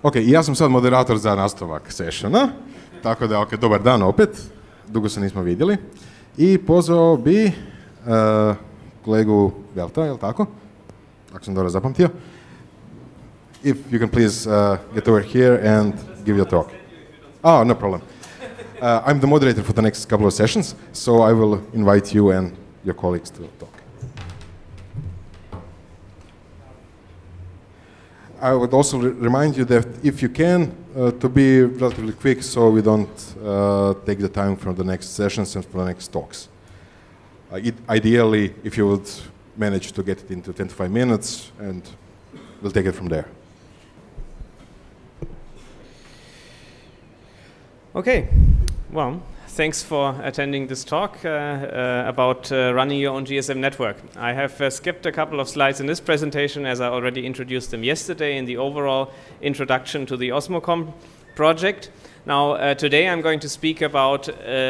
Ok, ja sam sad moderator za nastavak sessiona, tako da, ok, dobar dan opet, dugo se nismo vidjeli. I pozvao bi kolegu Velta, je li tako? Ako sam dobro zapamtio. If you can please get over here and give your talk. Oh, no problem. I'm the moderator for the next couple of sessions, so I will invite you and your colleagues to talk. I would also remind you that if you can, to be relatively quick so we don't take the time from the next sessions and from the next talks. Ideally, if you would manage to get it into 25 minutes, and we'll take it from there. Okay, well, thanks for attending this talk about running your own GSM network. I have skipped a couple of slides in this presentation as I already introduced them yesterday in the overall introduction to the Osmocom project. Now, today I'm going to speak about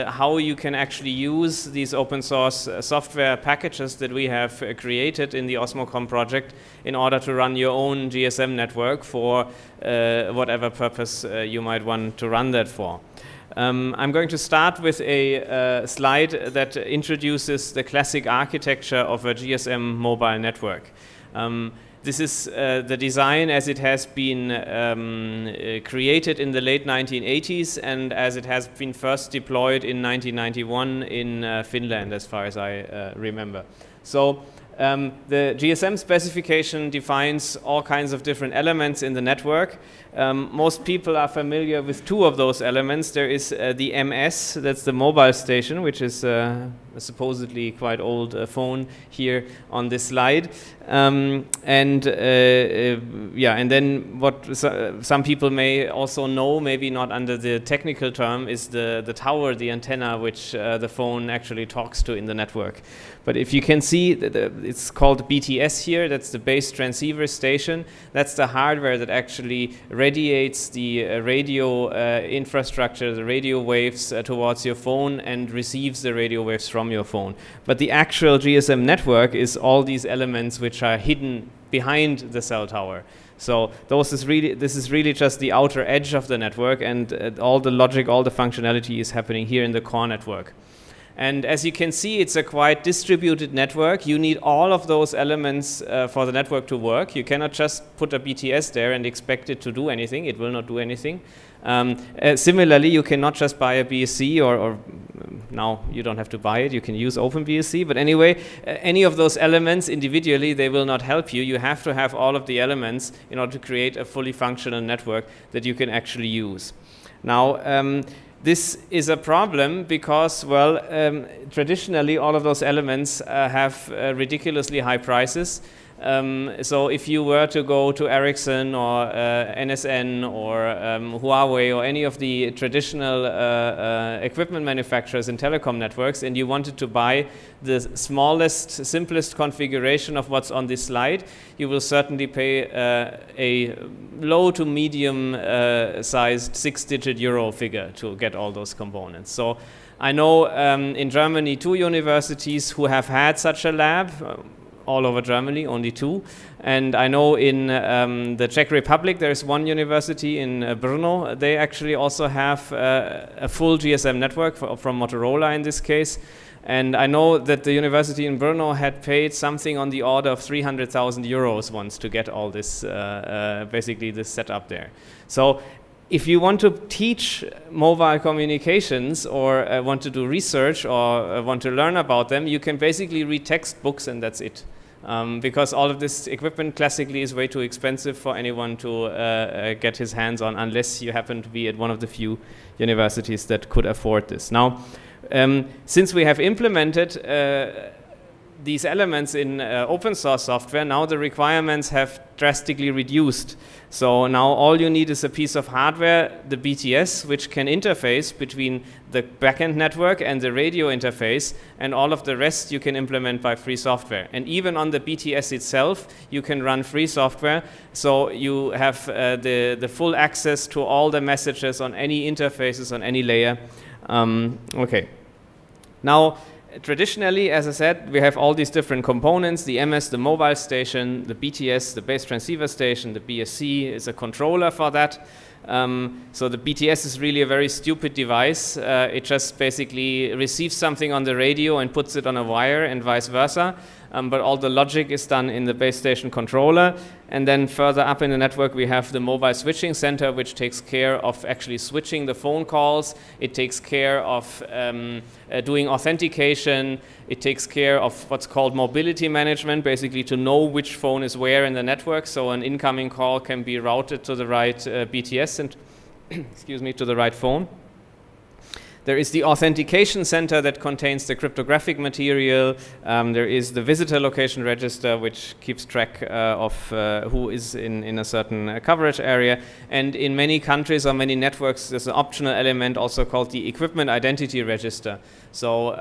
how you can actually use these open source software packages that we have created in the Osmocom project in order to run your own GSM network for whatever purpose you might want to run that for. I'm going to start with a slide that introduces the classic architecture of a GSM mobile network. This is the design as it has been created in the late 1980s and as it has been first deployed in 1991 in Finland, as far as I remember. So the GSM specification defines all kinds of different elements in the network. Most people are familiar with two of those elements. There is the MS, that's the mobile station, which is a supposedly quite old phone here on this slide. Yeah, and then what some people may also know, maybe not under the technical term, is the tower, the antenna, which the phone actually talks to in the network. But if you can see, it's called BTS here, that's the base transceiver station. That's the hardware that actually radiates the radio infrastructure, the radio waves towards your phone and receives the radio waves from your phone. But the actual GSM network is all these elements which are hidden behind the cell tower. So this is really just the outer edge of the network, and all the logic, all the functionality is happening here in the core network. And as you can see, it's a quite distributed network. You need all of those elements for the network to work. You cannot just put a BTS there and expect it to do anything. It will not do anything. Similarly, you cannot just buy a BSC, or now you don't have to buy it. You can use OpenBSC. But anyway, any of those elements individually, they will not help you. You have to have all of the elements in order to create a fully functional network that you can actually use. Now, this is a problem because, well, traditionally all of those elements have ridiculously high prices. So if you were to go to Ericsson or NSN or Huawei or any of the traditional equipment manufacturers in telecom networks, and you wanted to buy the smallest, simplest configuration of what's on this slide, you will certainly pay a low to medium sized 6-digit euro figure to get all those components. So I know in Germany 2 universities who have had such a lab, all over Germany, only 2. And I know in the Czech Republic there is 1 university in Brno. They actually also have a full GSM network from Motorola in this case. And I know that the university in Brno had paid something on the order of 300,000 euros once to get all this, basically this setup there. So if you want to teach mobile communications or want to do research or want to learn about them, you can basically read textbooks and that's it. Because all of this equipment classically is way too expensive for anyone to get his hands on unless you happen to be at one of the few universities that could afford this. Now, since we have implemented these elements in open source software, now the requirements have drastically reduced. So now all you need is a piece of hardware, the BTS, which can interface between the backend network and the radio interface, and all of the rest you can implement by free software. And even on the BTS itself, you can run free software, so you have the full access to all the messages on any interfaces, on any layer. Okay. Now, traditionally, as I said, we have all these different components, the MS, the mobile station, the BTS, the base transceiver station, the BSC is a controller for that. So the BTS is really a very stupid device. It just basically receives something on the radio and puts it on a wire and vice versa. But all the logic is done in the base station controller. And then further up in the network, we have the mobile switching center, which takes care of actually switching the phone calls. It takes care of doing authentication. It takes care of what's called mobility management, basically to know which phone is where in the network. So an incoming call can be routed to the right BTS and excuse me, to the right phone. There is the authentication center that contains the cryptographic material. There is the visitor location register, which keeps track of who is in a certain coverage area. And in many countries or many networks, there's an optional element also called the equipment identity register. So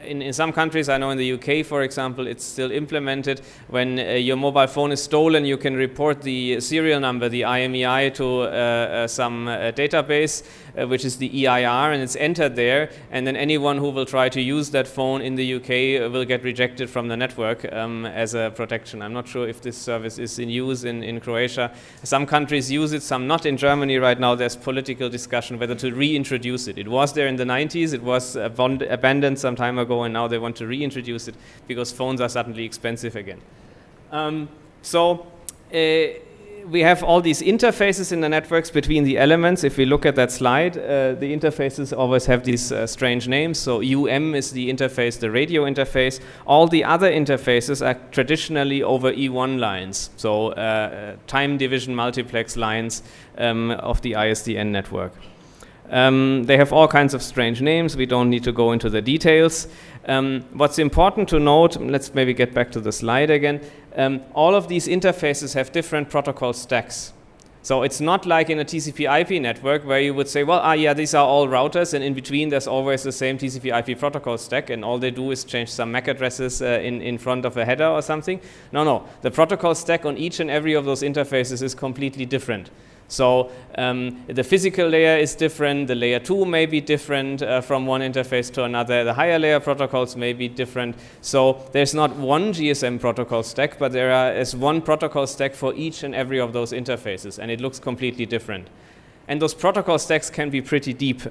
in some countries, I know in the UK, for example, it's still implemented. When your mobile phone is stolen, you can report the serial number, the IMEI, to some database, which is the EIR, and it's entered there. And then anyone who will try to use that phone in the UK will get rejected from the network as a protection. I'm not sure if this service is in use in Croatia. Some countries use it, some not. In Germany right now, there's political discussion whether to reintroduce it. It was there in the 90s. It was abandoned some time ago, and now they want to reintroduce it because phones are suddenly expensive again. We have all these interfaces in the networks between the elements. If we look at that slide, the interfaces always have these strange names. So UM is the interface, the radio interface. All the other interfaces are traditionally over E1 lines, so time division multiplex lines of the ISDN network. They have all kinds of strange names. We don't need to go into the details. What's important to note, let's maybe get back to the slide again. All of these interfaces have different protocol stacks. So it's not like in a TCP/IP network where you would say, well, yeah, these are all routers, and in between there's always the same TCP/IP protocol stack, and all they do is change some MAC addresses in front of a header or something. No. The protocol stack on each and every of those interfaces is completely different. So the physical layer is different, the layer 2 may be different from one interface to another, the higher layer protocols may be different. So there's not one GSM protocol stack, but there is one protocol stack for each and every of those interfaces, and it looks completely different. And those protocol stacks can be pretty deep.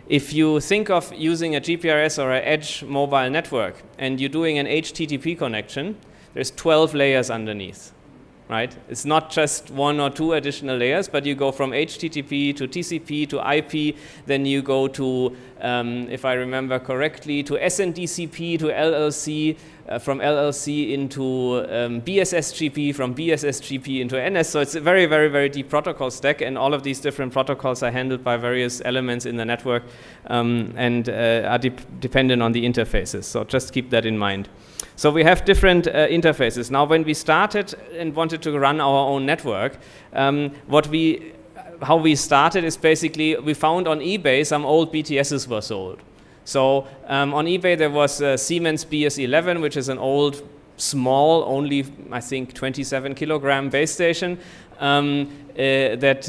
If you think of using a GPRS or an edge mobile network, and you're doing an HTTP connection, there's 12 layers underneath. Right? It's not just one or two additional layers, but you go from HTTP to TCP to IP, then you go to, if I remember correctly, to SNDCP to LLC, from LLC into BSSGP, from BSSGP into NS. So it's a very, very, very deep protocol stack, and all of these different protocols are handled by various elements in the network and are dependent on the interfaces. So just keep that in mind. So we have different interfaces. Now, when we started and wanted to run our own network, how we started is basically we found on eBay some old BTSs were sold. So on eBay there was a Siemens BS11, which is an old, small, only I think 27 kilogram base station that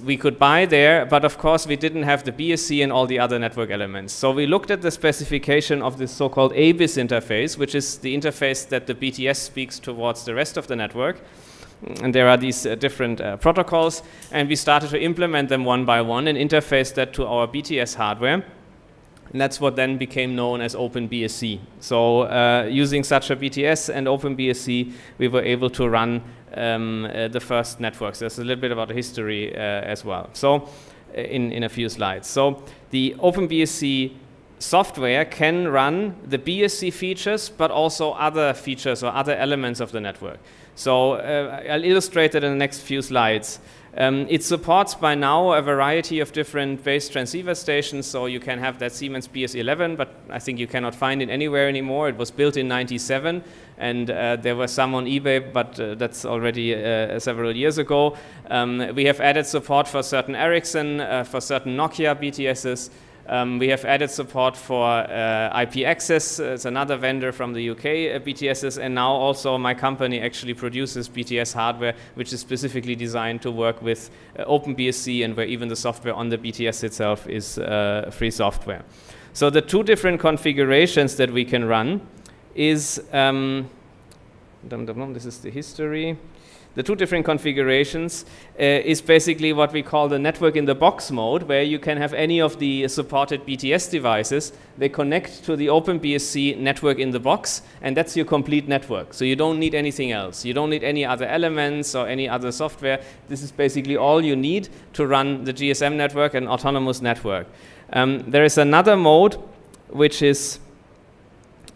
we could buy there, but of course we didn't have the BSC and all the other network elements. So we looked at the specification of this so-called ABIS interface, which is the interface that the BTS speaks towards the rest of the network. And there are these different protocols, and we started to implement them one by one and interface that to our BTS hardware. And that's what then became known as OpenBSC. So using such a BTS and OpenBSC, we were able to run the first networks. There's a little bit about the history as well. So in a few slides. So the OpenBSC software can run the BSC features, but also other features or other elements of the network. So I'll illustrate that in the next few slides. It supports by now a variety of different base transceiver stations, so you can have that Siemens BS11, but I think you cannot find it anywhere anymore. It was built in '97, and there were some on eBay, but that's already several years ago. We have added support for certain Ericsson, for certain Nokia BTSs. We have added support for IP access. It's another vendor from the UK, BTSs, and now also my company actually produces BTS hardware, which is specifically designed to work with OpenBSC, and where even the software on the BTS itself is free software. So the two different configurations that we can run is, this is the history. The two different configurations is basically what we call the network in the box mode, where you can have any of the supported BTS devices. They connect to the OpenBSC network in the box, and that's your complete network. So you don't need anything else. You don't need any other elements or any other software. This is basically all you need to run the GSM network, an autonomous network. There is another mode, which is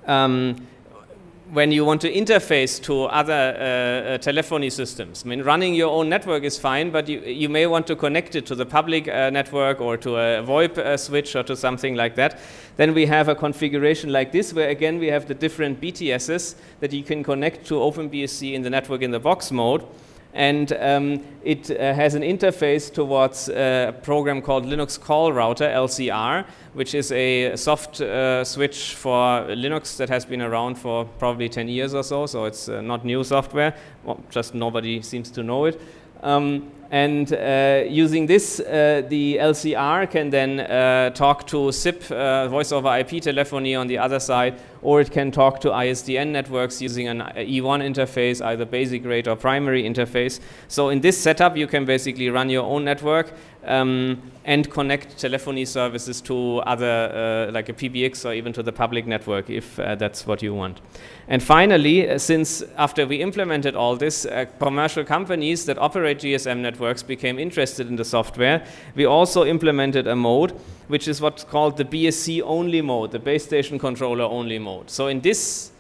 when you want to interface to other telephony systems. I mean, running your own network is fine, but you may want to connect it to the public network or to a VoIP switch or to something like that. Then we have a configuration like this, where again we have the different BTSs that you can connect to OpenBSC in the network in the box mode. And it has an interface towards a program called Linux Call Router, LCR, which is a soft switch for Linux that has been around for probably 10 years or so, so it's not new software, well, just nobody seems to know it. Using this, the LCR can then talk to SIP, voice over IP telephony on the other side, or it can talk to ISDN networks using an E1 interface, either basic rate or primary interface. So in this setup, you can basically run your own network and connect telephony services to other, like a PBX or even to the public network, if that's what you want. And finally, since after we implemented all this, commercial companies that operate GSM networks became interested in the software, we also implemented a mode, which is what's called the BSC only mode, the base station controller only mode. So in this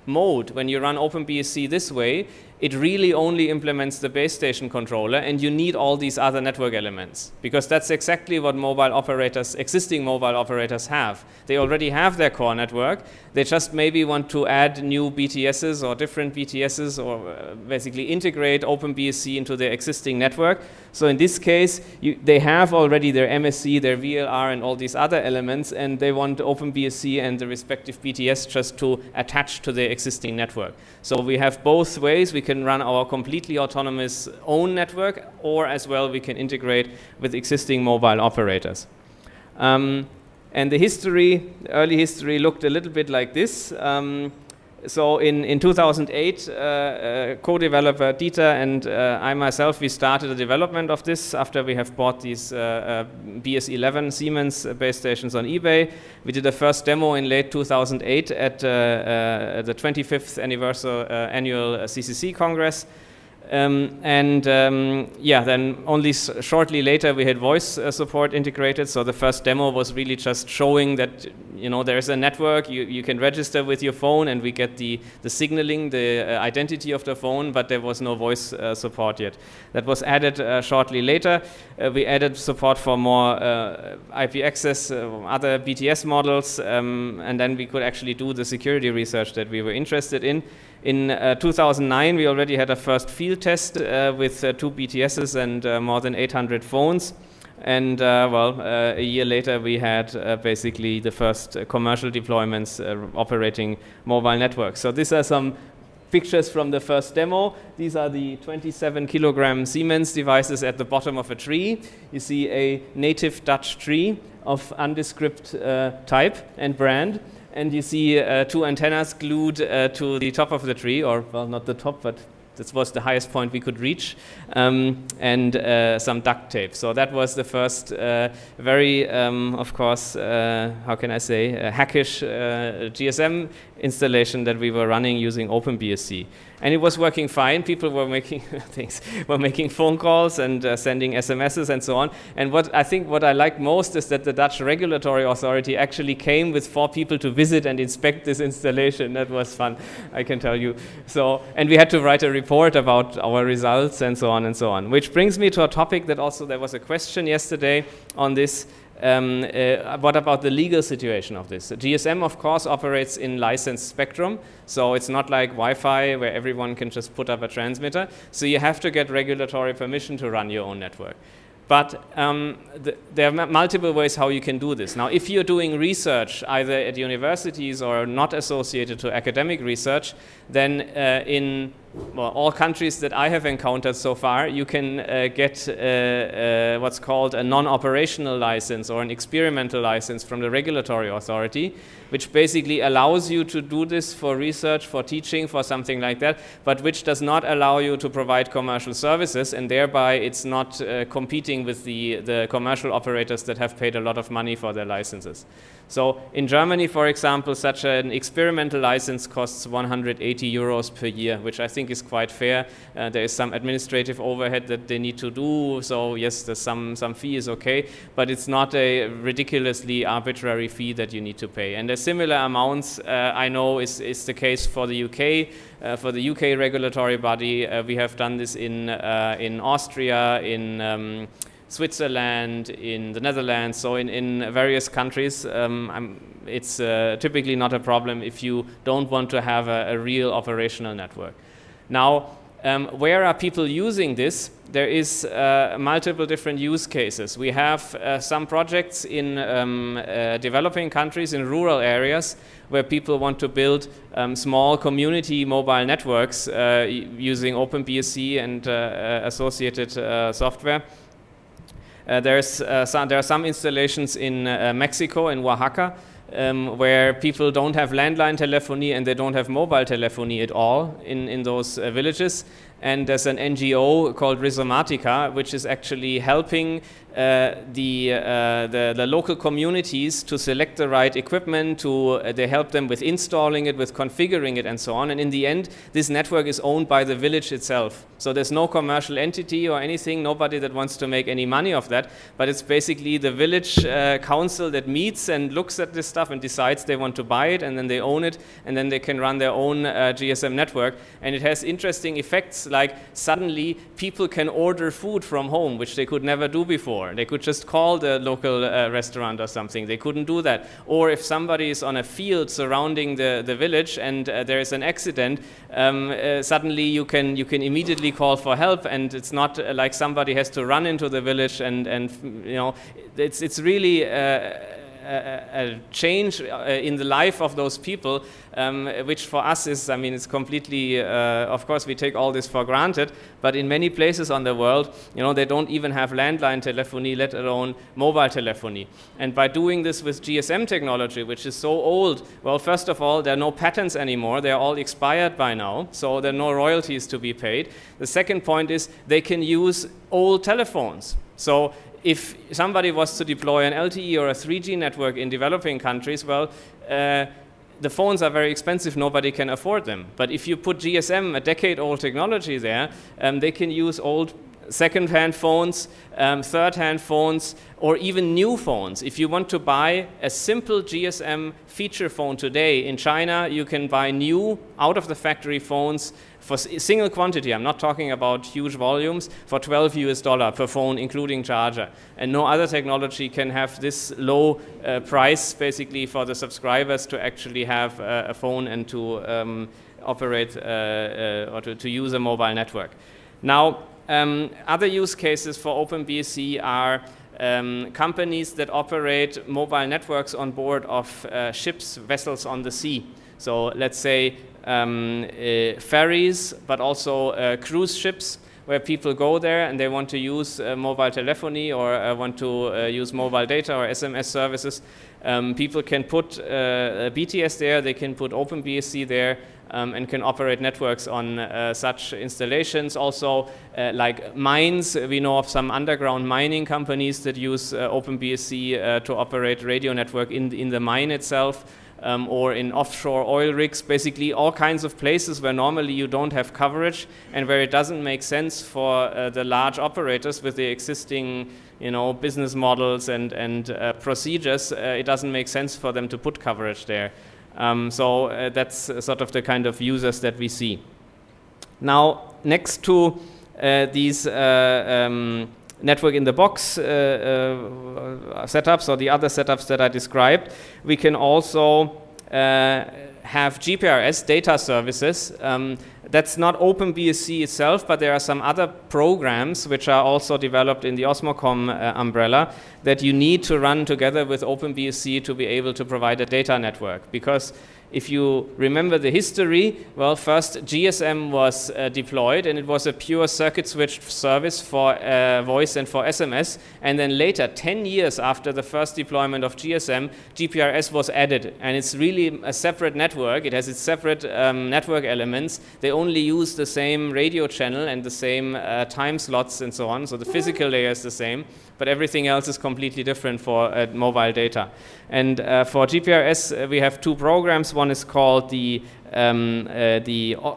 mode, when you run OpenBSC this way, it really only implements the base station controller, and you need all these other network elements, because that's exactly what mobile operators, existing mobile operators have. They already have their core network. They just maybe want to add new BTSs or different BTSs, or basically integrate OpenBSC into their existing network. So in this case, they have already their MSC, their VLR, and all these other elements, and they want OpenBSC and the respective BTS just to attach to their existing network. So we have both ways. We can run our completely autonomous own network, or as well we can integrate with existing mobile operators. And the history, early history, looked a little bit like this. So in 2008, co-developer Dieter and I myself, we started the development of this after we have bought these BS11 Siemens base stations on eBay. We did a first demo in late 2008 at the 25th annual CCC Congress. Yeah, then only shortly later we had voice support integrated. So the first demo was really just showing that, you know, there's a network, you can register with your phone, and we get the signaling, the identity of the phone, but there was no voice support yet. That was added shortly later. We added support for more IP access, other BTS models, and then we could actually do the security research that we were interested in. In 2009, we already had a first field test with 2 BTSs and more than 800 phones. And a year later, we had basically the first commercial deployments operating mobile networks. So these are some pictures from the first demo. These are the 27-kilogram Siemens devices at the bottom of a tree. You see a native Dutch tree of undescript type and brand. And you see 2 antennas glued to the top of the tree, or, well, not the top, but this was the highest point we could reach, and some duct tape. So that was the first very, of course, how can I say, hackish GSM installation that we were running using OpenBSC. And it was working fine. People were making things, were making phone calls and sending SMSs and so on. And what I like most is that the Dutch regulatory authority actually came with 4 people to visit and inspect this installation. That was fun, I can tell you. So, and we had to write a report about our results and so on and so on. Which brings me to a topic that also there was a question yesterday on this. What about the legal situation of this? GSM, of course, operates in licensed spectrum, so it's not like Wi-Fi where everyone can just put up a transmitter. So you have to get regulatory permission to run your own network. But there are multiple ways how you can do this. Now, if you're doing research either at universities or not associated to academic research, then in well, all countries that I have encountered so far, you can get what's called a non-operational license or an experimental license from the regulatory authority, which basically allows you to do this for research, for teaching, for something like that, but which does not allow you to provide commercial services, and thereby it's not competing with the commercial operators that have paid a lot of money for their licenses. So in Germany, for example, such an experimental license costs 180 euros per year, which I think is quite fair. There is some administrative overhead that they need to do, so yes, there's some fee is okay, but it's not a ridiculously arbitrary fee that you need to pay. And the similar amounts I know is the case for the UK. For the UK regulatory body, we have done this in Austria, in Switzerland, in the Netherlands, so in various countries. It's typically not a problem if you don't want to have a real operational network. Now, where are people using this? There is multiple different use cases. We have some projects in developing countries, in rural areas, where people want to build small community mobile networks using OpenBSC and associated software. There are some installations in Mexico, in Oaxaca, where people don't have landline telephony and they don't have mobile telephony at all in those villages. And there's an NGO called Rhizomatica, which is actually helping the local communities to select the right equipment, they help them with installing it, with configuring it, and so on. And in the end, this network is owned by the village itself. So there's no commercial entity or anything, nobody that wants to make any money off that, but it's basically the village council that meets and looks at this stuff and decides they want to buy it, and then they own it, and then they can run their own GSM network. And it has interesting effects, like suddenly people can order food from home, which they could never do before. They could just call the local restaurant or something. They couldn't do that. Or if somebody is on a field surrounding the village and there is an accident, suddenly you can immediately call for help, and it's not like somebody has to run into the village and you know, it's really a change in the life of those people, which for us is, I mean, it's completely, of course we take all this for granted, but in many places on the world, you know, they don't even have landline telephony, let alone mobile telephony. And by doing this with GSM technology, which is so old, well, first of all, there are no patents anymore, they're all expired by now, so there are no royalties to be paid. The second point is they can use old telephones. So if somebody was to deploy an LTE or a 3G network in developing countries, well, the phones are very expensive, nobody can afford them. But if you put GSM, a decade-old technology there, they can use old second-hand phones, third-hand phones, or even new phones. If you want to buy a simple GSM feature phone today in China, you can buy new, out-of-the-factory phones for single quantity. I'm not talking about huge volumes, for $12 US per phone, including charger. And no other technology can have this low price, basically, for the subscribers to actually have a phone and to operate or to use a mobile network. Now, other use cases for OpenBSC are companies that operate mobile networks on board of ships, vessels on the sea. So let's say ferries, but also cruise ships, where people go there and they want to use mobile telephony or want to use mobile data or SMS services. People can put BTS there, they can put OpenBSC there, and can operate networks on such installations. Also, like mines, we know of some underground mining companies that use OpenBSC to operate radio network in the mine itself. Or in offshore oil rigs, basically all kinds of places where normally you don't have coverage and where it doesn't make sense for the large operators with the existing, you know, business models and procedures. It doesn't make sense for them to put coverage there. So that's sort of the kind of users that we see. Now, next to these network in the box setups or the other setups that I described, we can also have GPRS data services. That's not OpenBSC itself, but there are some other programs which are also developed in the Osmocom umbrella that you need to run together with OpenBSC to be able to provide a data network. Because if you remember the history, well, first GSM was deployed, and it was a pure circuit switched service for voice and for SMS. And then later, 10 years after the first deployment of GSM, GPRS was added, and it's really a separate network. It has its separate network elements. They only use the same radio channel and the same time slots and so on. So the physical layer is the same, but everything else is completely different for mobile data. And for GPRS, we have two programs. One is called the Osmo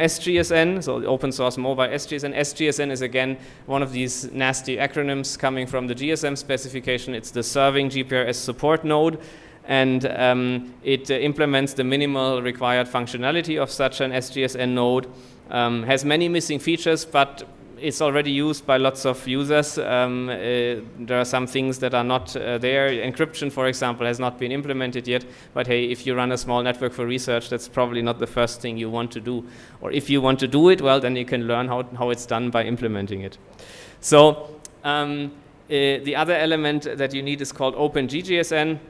SGSN, so the open source mobile SGSN. SGSN is again one of these nasty acronyms coming from the GSM specification. It's the serving GPRS support node, and it implements the minimal required functionality of such an SGSN node. Has many missing features, but it's already used by lots of users. There are some things that are not there. Encryption, for example, has not been implemented yet. But hey, if you run a small network for research, that's probably not the first thing you want to do. Or if you want to do it, well, then you can learn how it's done by implementing it. So the other element that you need is called OpenGGSN,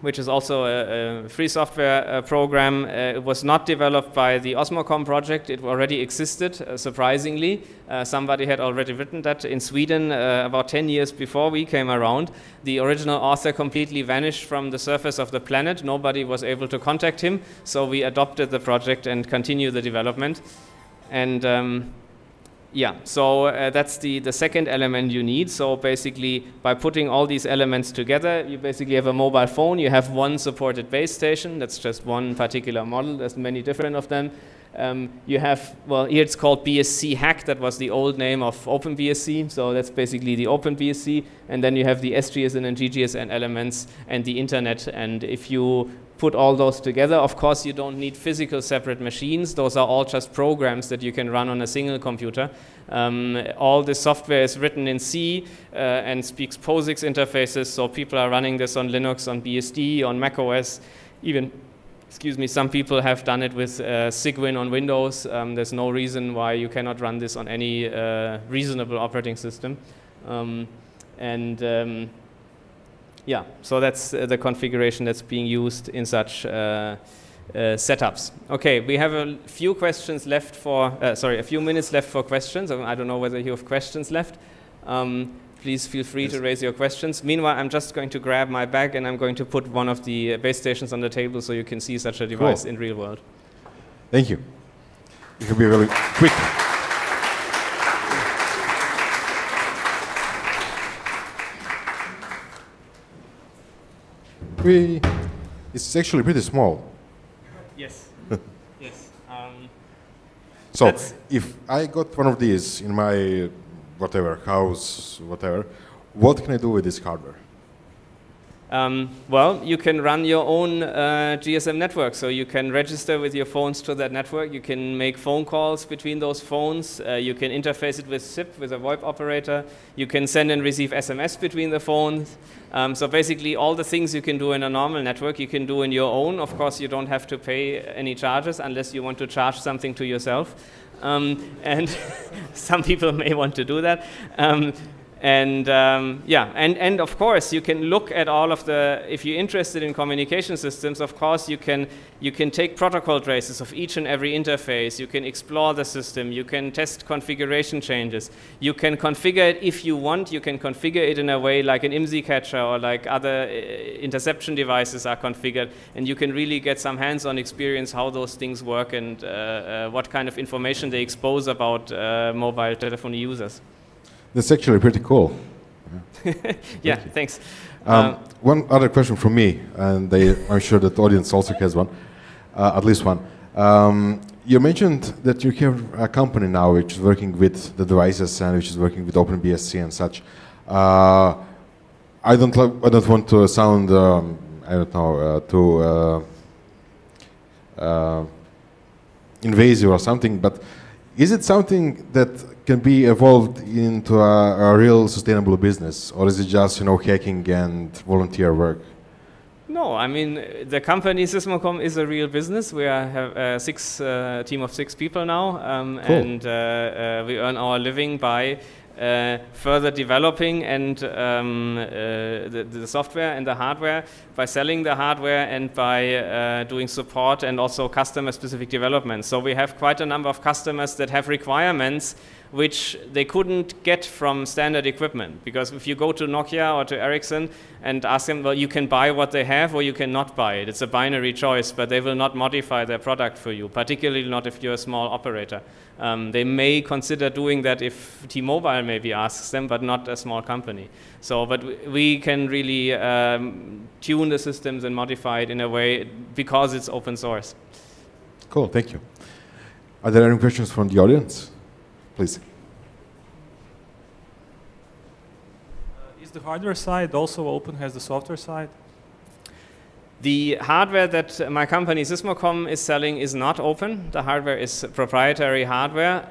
which is also a free software program. It was not developed by the Osmocom project. It already existed, surprisingly. Somebody had already written that in Sweden about 10 years before we came around. The original author completely vanished from the surface of the planet. Nobody was able to contact him, so we adopted the project and continued the development. And yeah, so that's the second element you need. So basically, by putting all these elements together, you basically have a mobile phone. You have one supported base station. That's just one particular model. There's many different of them. You have, well, here it's called BSC Hack. That was the old name of OpenBSC. So that's basically the OpenBSC. And then you have the SGSN and GGSN elements and the internet. And if you put all those together, of course, you don't need physical separate machines. Those are all just programs that you can run on a single computer. All the software is written in C and speaks POSIX interfaces. So people are running this on Linux, on BSD, on macOS, even, excuse me, some people have done it with Cygwin on Windows. There's no reason why you cannot run this on any reasonable operating system. Yeah, so that's the configuration that's being used in such setups. Okay, we have a few questions left for, a few minutes left for questions. I don't know whether you have questions left. Please feel free to raise your questions. Meanwhile, I'm just going to grab my bag and I'm going to put one of the base stations on the table so you can see such a device in real world. Thank you. You can be really quick. It's actually pretty small. Yes. Yes. So if I got one of these in my whatever house, whatever, what can I do with this hardware? Well, you can run your own GSM network. So you can register with your phones to that network. You can make phone calls between those phones. You can interface it with SIP, with a VoIP operator. You can send and receive SMS between the phones. So basically, all the things you can do in a normal network, you can do in your own. Of course, you don't have to pay any charges unless you want to charge something to yourself. And some people may want to do that. Yeah, and of course you can look at all of the, if you're interested in communication systems, of course you can take protocol traces of each and every interface. You can explore the system. You can test configuration changes. You can configure it if you want. You can configure it in a way like an IMSI catcher or like other interception devices are configured, and you can really get some hands-on experience how those things work and what kind of information they expose about mobile telephony users. That's actually pretty cool. Yeah, thanks. One other question from me, and I'm sure that the audience also has one, at least one. You mentioned that you have a company now which is working with the devices and which is working with OpenBSC and such. I don't want to sound, I don't know, too invasive or something, but is it something that can be evolved into a real sustainable business, or is it just, you know, hacking and volunteer work? No, I mean, the company Sysmocom is a real business. We have a team of 6 people now, cool. And we earn our living by further developing and the software and the hardware, by selling the hardware and by doing support and also customer-specific development. So we have quite a number of customers that have requirements which they couldn't get from standard equipment. Because if you go to Nokia or to Ericsson and ask them, well, you can buy what they have or you cannot buy it. It's a binary choice, but they will not modify their product for you, particularly not if you're a small operator. They may consider doing that if T-Mobile maybe asks them, but not a small company. So, but we can really tune the systems and modify it in a way because it's open source. Cool, thank you. Are there any questions from the audience? Please. Is the hardware side also open as the software side? The hardware that my company Sysmocom is selling is not open. The hardware is proprietary hardware,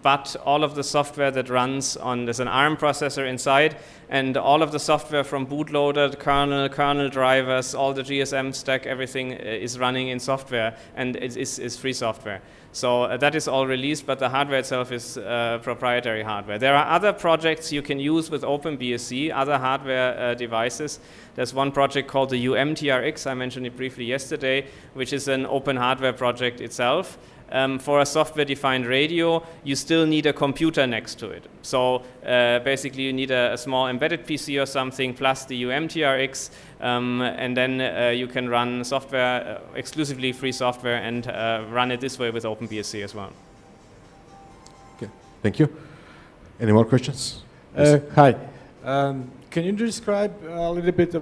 but all of the software that runs on, there's an ARM processor inside, and all of the software from bootloader, kernel drivers, all the GSM stack, everything is running in software, and it is free software. So that is all released, but the hardware itself is proprietary hardware. There are other projects you can use with OpenBSC, other hardware devices. There's one project called the UMTRX, I mentioned it briefly yesterday, which is an open hardware project itself. For a software-defined radio, you still need a computer next to it. So basically you need a small embedded PC or something plus the UMTRX, and then you can run software, exclusively free software, and run it this way with OpenBSC as well. Okay, thank you. Any more questions? Hi. Can you describe a little bit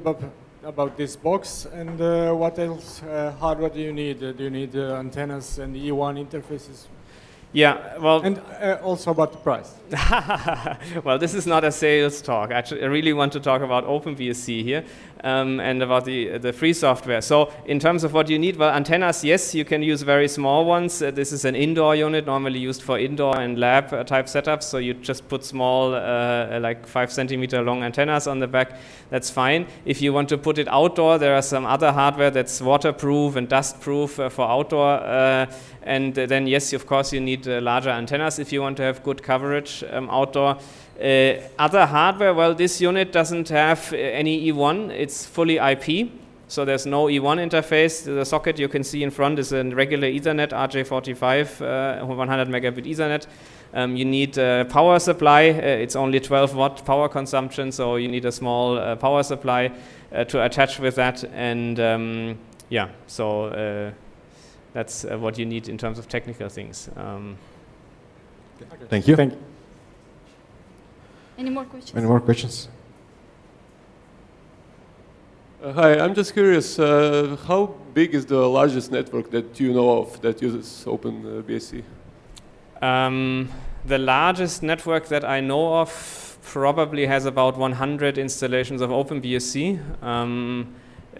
about this box, and what else hardware do you need? Do you need antennas and E1 interfaces? Yeah, well... And also about the price. Well, this is not a sales talk. Actually, I really want to talk about OpenBSC here and about the free software. So in terms of what you need, well, antennas, yes, you can use very small ones. This is an indoor unit, normally used for indoor and lab type setups. So you just put small, like 5 centimeter long antennas on the back. That's fine. If you want to put it outdoor, there are some other hardware that's waterproof and dustproof for outdoor. And then, yes, of course, you need larger antennas if you want to have good coverage outdoor. Other hardware, well, this unit doesn't have any E1. It's fully IP, so there's no E1 interface. The socket you can see in front is a regular Ethernet, RJ45, 100 megabit Ethernet. You need a power supply. It's only 12 watt power consumption, so you need a small power supply to attach with that. And yeah, so that's what you need in terms of technical things. Thank you. Thank you. Any more questions? Any more questions? Hi, I'm just curious, how big is the largest network that you know of that uses OpenBSC? The largest network that I know of probably has about 100 installations of OpenBSC.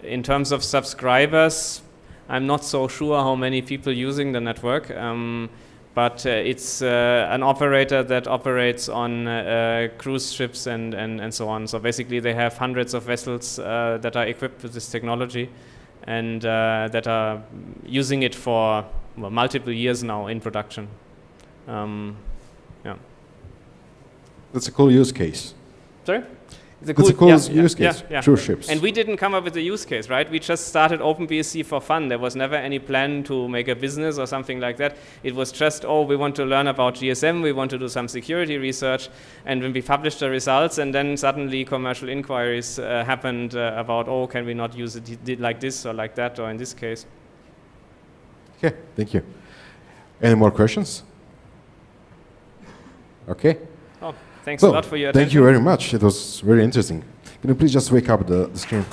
In terms of subscribers, I'm not so sure how many people using the network, but it's an operator that operates on cruise ships and so on. So basically they have hundreds of vessels that are equipped with this technology and that are using it for multiple years now in production. Yeah. That's a cool use case. Sorry? It's a cool use case, cruise ships. And we didn't come up with the use case, right? We just started OpenBSC for fun. There was never any plan to make a business or something like that. It was just, oh, we want to learn about GSM, we want to do some security research, and when we published the results, and then suddenly commercial inquiries happened about, oh, can we not use it like this or like that, or in this case. Okay, thank you. Any more questions? Okay. Oh, thanks a lot for your attention. Thank you very much. It was very interesting. Can you please just wake up the screen?